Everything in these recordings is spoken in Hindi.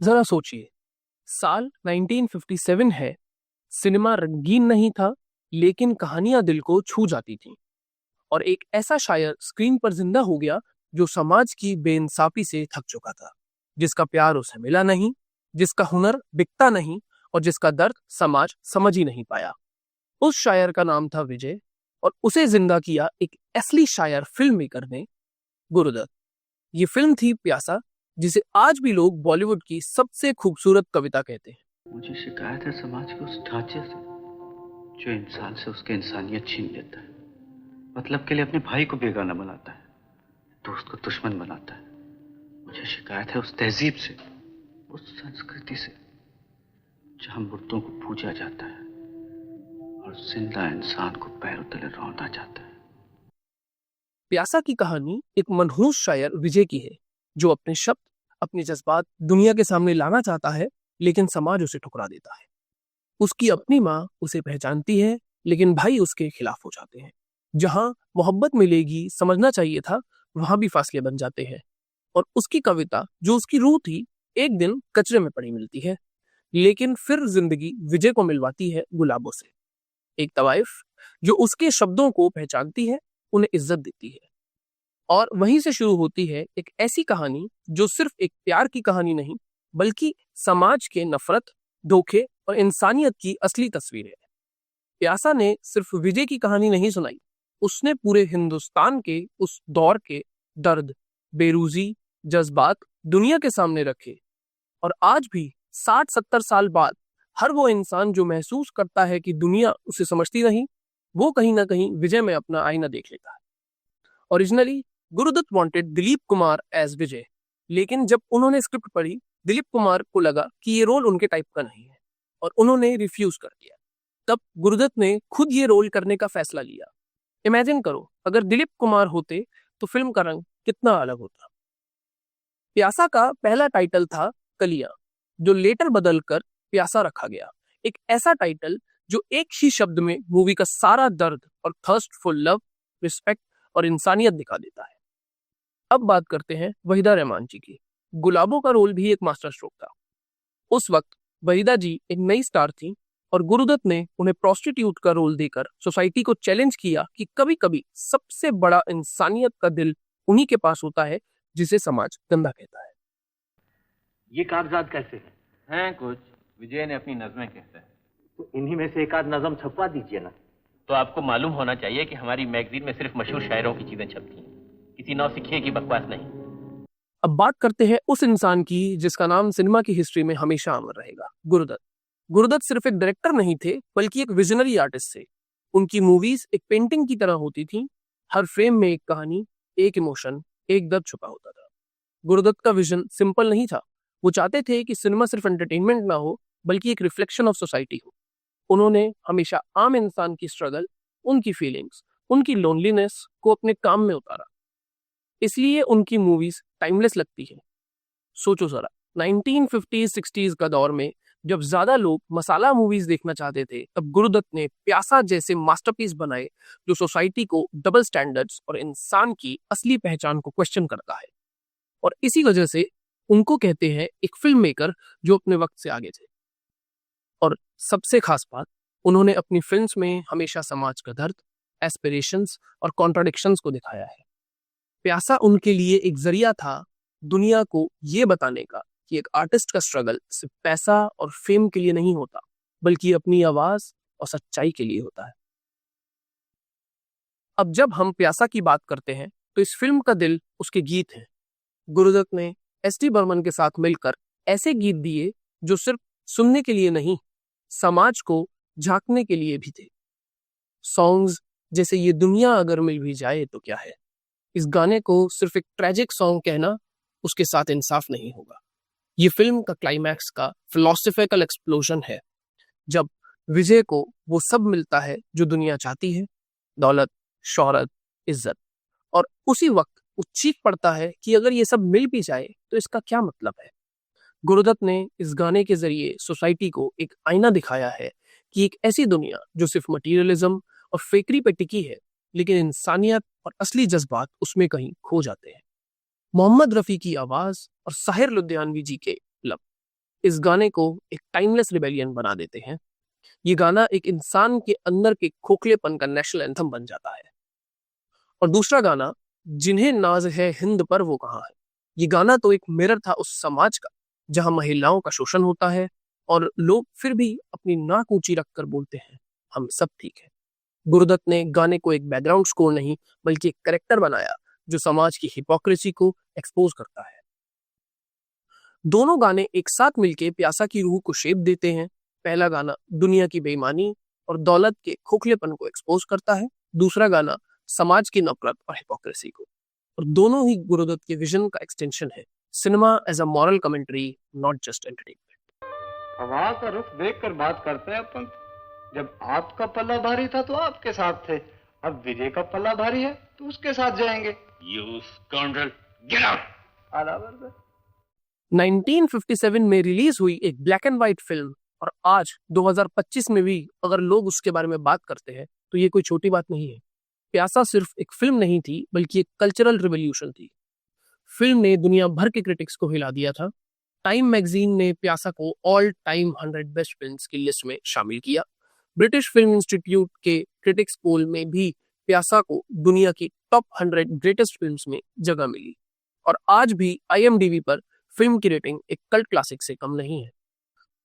जरा सोचिए, साल 1957 है। सिनेमा रंगीन नहीं था, लेकिन कहानियां दिल को छू जाती थीं। और एक ऐसा शायर स्क्रीन पर जिंदा हो गया जो समाज की बेइंसाफी से थक चुका था, जिसका प्यार उसे मिला नहीं, जिसका हुनर बिकता नहीं, और जिसका दर्द समाज समझ ही नहीं पाया। उस शायर का नाम था विजय, और उसे जिंदा किया एक असली शायर फिल्म मेकर ने, गुरुदत्त। ये फिल्म थी प्यासा, जिसे आज भी लोग बॉलीवुड की सबसे खूबसूरत कविता कहते हैं। मुझे शिकायत है समाज के उस ढांचे से जो इंसान से उसकी इंसानियत छीन लेता है, मतलब के लिए अपने भाई को बेगाना बनाता है, दोस्त को दुश्मन बनाता है। मुझे शिकायत है उस तहजीब से, उस संस्कृति से जहां मुर्दों को पूजा जाता है और जिंदा इंसान को पैरों तले रौंदा जाता है। प्यासा की कहानी एक मनहूस शायर विजय की है, जो अपने शब्द, अपने जज्बात दुनिया के सामने लाना चाहता है, लेकिन समाज उसे ठुकरा देता है। उसकी अपनी माँ उसे पहचानती है, लेकिन भाई उसके खिलाफ हो जाते हैं। जहां मोहब्बत मिलेगी समझना चाहिए था, वहां भी फासले बन जाते हैं। और उसकी कविता, जो उसकी रूह थी, एक दिन कचरे में पड़ी मिलती है, लेकिन फिर जिंदगी विजय को मिलवाती है गुलाबों से। एक तवाइफ जो उसके शब्दों को पहचानती है, उन्हें इज्जत देती है। और वहीं से शुरू होती है एक ऐसी कहानी जो सिर्फ एक प्यार की कहानी नहीं, बल्कि समाज के नफरत, धोखे और इंसानियत की असली तस्वीर है। प्यासा ने सिर्फ विजय की कहानी नहीं सुनाई, उसने पूरे हिंदुस्तान के उस दौर के दर्द, बेरूजी, जज्बात दुनिया के सामने रखे। और आज भी 60-70 साल बाद हर वो इंसान जो महसूस करता है कि दुनिया उसे समझती नहीं, वो कहीं ना कहीं विजय में अपना आईना देख लेता है। Originally Guru Dutt wanted Dilip Kumar as Vijay, लेकिन जब उन्होंने स्क्रिप्ट पढ़ी, दिलीप कुमार को लगा कि ये रोल उनके टाइप का नहीं है, और उन्होंने रिफ्यूज कर दिया। तब गुरुदत्त ने खुद ये रोल करने का फैसला लिया। इमेजिन करो, अगर दिलीप कुमार होते तो फिल्म का रंग कितना अलग होता। प्यासा का पहला टाइटल था कलियां, जो लेटर बदलकर प्यासा रखा गया। एक ऐसा टाइटल जो एक ही शब्द में मूवी का सारा दर्द और थर्स्ट फॉर लव, रिस्पेक्ट और इंसानियत दिखा देता है। अब बात करते हैं वहीदा रहमान जी की। गुलाबों का रोल भी एक मास्टर स्ट्रोक था। उस वक्त वहीदा जी एक नई स्टार थी, और गुरुदत्त ने उन्हें प्रोस्टिट्यूट का रोल देकर सोसाइटी को चैलेंज किया कि कभी कभी सबसे बड़ा इंसानियत का दिल उन्हीं के पास होता है जिसे समाज गंदा कहता है। ये कागजात कैसे हैं? हैं कुछ विजय ने अपनी नज़में कहता है। तो इन्हीं में से एक आध नज़म छपवा दीजिए ना। तो आपको मालूम होना चाहिए कि हमारी मैगजीन में सिर्फ मशहूर शायरों की चीजें छपती हैं, किसी नौसिखिए की बकवास नहीं। अब बात करते हैं उस इंसान की जिसका नाम सिनेमा की हिस्ट्री में हमेशा अमर रहेगा, गुरुदत्त। गुरुदत्त सिर्फ एक डायरेक्टर नहीं थे, बल्कि एक विजनरी आर्टिस्ट थे। उनकी मूवीज एक पेंटिंग की तरह होती थी। हर फ्रेम में एक कहानी, एक इमोशन, एक दर्द छुपा होता था। गुरुदत्त का विजन सिंपल नहीं था। वो चाहते थे कि सिनेमा सिर्फ एंटरटेनमेंट ना हो, बल्कि एक रिफ्लेक्शन ऑफ सोसाइटी हो। उन्होंने हमेशा आम इंसान की स्ट्रगल, उनकी फीलिंग्स, उनकी लोनलीनेस को अपने काम में उतारा। इसलिए उनकी मूवीज टाइमलेस लगती है। सोचो जरा, 1950s-60s का दौर में जब ज्यादा लोग मसाला मूवीज देखना चाहते थे, तब गुरुदत्त ने प्यासा जैसे मास्टरपीस बनाए जो सोसाइटी को डबल स्टैंडर्ड्स और इंसान की असली पहचान को क्वेश्चन करता है। और इसी वजह से उनको कहते हैं एक फिल्म मेकर जो अपने वक्त से आगे थे। और सबसे खास बात, उन्होंने अपनी फिल्म्स में हमेशा समाज का दर्द, एस्पिरेशंस और कॉन्ट्राडिक्शंस को दिखाया है। प्यासा उनके लिए एक जरिया था दुनिया को ये बताने का कि एक आर्टिस्ट का स्ट्रगल सिर्फ पैसा और फेम के लिए नहीं होता, बल्कि अपनी आवाज और सच्चाई के लिए होता है। अब जब हम प्यासा की बात करते हैं, तो इस फिल्म का दिल उसके गीत हैं। गुरुदत्त ने एस.डी. बर्मन के साथ मिलकर ऐसे गीत दिए जो सिर्फ सुनने के लिए नहीं, समाज को झांकने के लिए भी थे। सॉन्ग्स जैसे ये दुनिया अगर मिल भी जाए तो क्या है। इस गाने को सिर्फ एक ट्रेजिक सॉन्ग कहना उसके साथ इंसाफ नहीं होगा। ये फिल्म का क्लाइमैक्स का फिलोसफिकल एक्सप्लोजन है, जब विजय को वो सब मिलता है जो दुनिया चाहती है, दौलत, शोहरत, इज्जत। और उसी वक्त वो चीख पड़ता है कि अगर ये सब मिल भी जाए तो इसका क्या मतलब है। गुरुदत्त ने इस गाने के जरिए सोसाइटी को एक आईना दिखाया है कि एक ऐसी दुनिया जो सिर्फ मटीरियलिज्म और फेकरी पे टिकी है, लेकिन इंसानियत और असली जज्बात उसमें कहीं खो जाते हैं। मोहम्मद रफ़ी की आवाज और साहिर लुधियानवी जी के लब इस गाने को एक टाइमलेस रिबेलियन बना देते हैं। ये गाना एक इंसान के अंदर के खोखलेपन का नेशनल एंथम बन जाता है। और दूसरा गाना, जिन्हें नाज है हिंद पर वो कहाँ है, ये गाना तो एक मिरर था उस समाज का जहां महिलाओं का शोषण होता है और लोग फिर भी अपनी नाक ऊंची रखकर बोलते हैं हम सब ठीक है। गुरुदत्त ने गाने को एक बैकग्राउंड स्कोर नहीं बल्कि एक करेक्टर बनाया जो समाज की हिपोक्रेसी को एक्सपोज करता है। दोनों गाने एक साथ मिलके प्यासा की रूह को शेप देते हैं। पहला गाना दुनिया की बेईमानी और दौलत के खोखलेपन को एक्सपोज करता है, दूसरा गाना समाज की नफरत और हिपोक्रेसी को। और दोनों ही गुरुदत्त के विजन का एक्सटेंशन है, cinema as a moral commentary, not just entertainment. हवा का रुख देख कर बात करते हैं अपन। जब आपका पल्ला भारी था तो आपके साथ थे, अब विजय का पल्ला भारी है तो उसके साथ जाएंगे। You scoundrel, get out! आला बरबर। 1957 में रिलीज हुई एक ब्लैक एंड व्हाइट फिल्म और आज 2025 में भी अगर लोग उसके बारे में बात करते हैं तो ये कोई छोटी बात नहीं है। प्यासा सिर्फ एक फिल्म नहीं थी बल्कि एक कल्चरल रिवॉल्यूशन थी। फिल्म ने दुनिया भर के क्रिटिक्स को हिला दिया था। टाइम मैगजीन ने प्यासा को ऑल टाइम 100 बेस्ट फिल्म्स की लिस्ट में शामिल किया। ब्रिटिश फिल्म इंस्टीट्यूट के क्रिटिक्स पोल में भी प्यासा को दुनिया की टॉप 100 ग्रेटेस्ट फिल्म्स में जगह मिली। और आज भी IMDb पर फिल्म की रेटिंग एक कल्ट क्लासिक से कम नहीं है।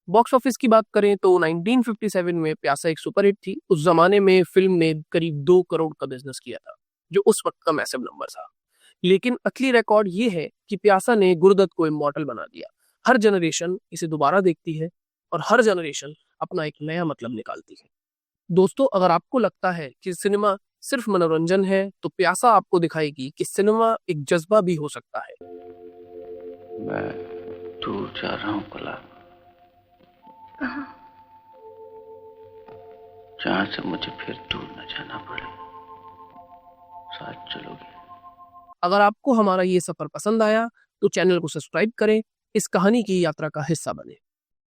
बॉक्स ऑफिस की बात करें तो 1957 में प्यासा एक सुपरहिट थी। उस जमाने में फिल्म ने करीब 2 करोड़ का बिजनेस किया था, जो उस वक्त का मैसिव नंबर था। लेकिन असली रिकॉर्ड ये है कि प्यासा ने गुरुदत्त को इमॉर्टल बना दिया। हर जनरेशन इसे दोबारा देखती है और हर जनरेशन अपना एक नया मतलब निकालती है। दोस्तों, अगर आपको लगता है कि सिनेमा सिर्फ मनोरंजन है तो प्यासा आपको दिखाएगी कि सिनेमा एक जज्बा भी हो सकता है। मैं दूर जा रहा हूँ कला, कहाँ? जहाँ से मुझे फिर दूर न जाना पड़े। साथ चलोगे? अगर आपको हमारा ये सफर पसंद आया तो चैनल को सब्सक्राइब करें, इस कहानी की यात्रा का हिस्सा बने।